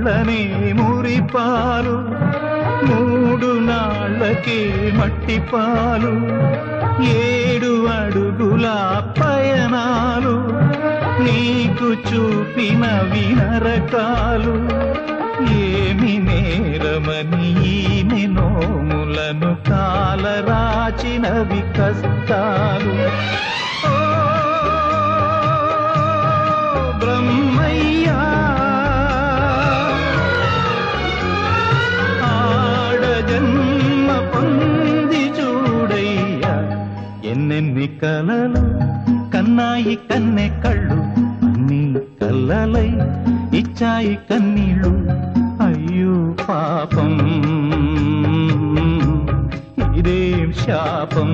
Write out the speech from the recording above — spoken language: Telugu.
ముళ్ళనే మురిపాలు, 3 నాళ్ళకే మట్టిపాలు, 7 అడుగుల పయనాలు, నీకు చూపిన వినరకాలు. ఏమి నేరమని ఈమె నోములను కాలరాచినవి కష్టాలు. ఓ బ్రహ్మయ్యా, ఆడజన్మ పొంది చూడయ్యా, ఎన్నెన్ని కలలు కన్నాయి కన్నె కళ్ళు, అన్ని కల్లలై ఇచ్చాయి కన్నీళ్ళు. అయ్యో పాపం, ఇదేం శాపం.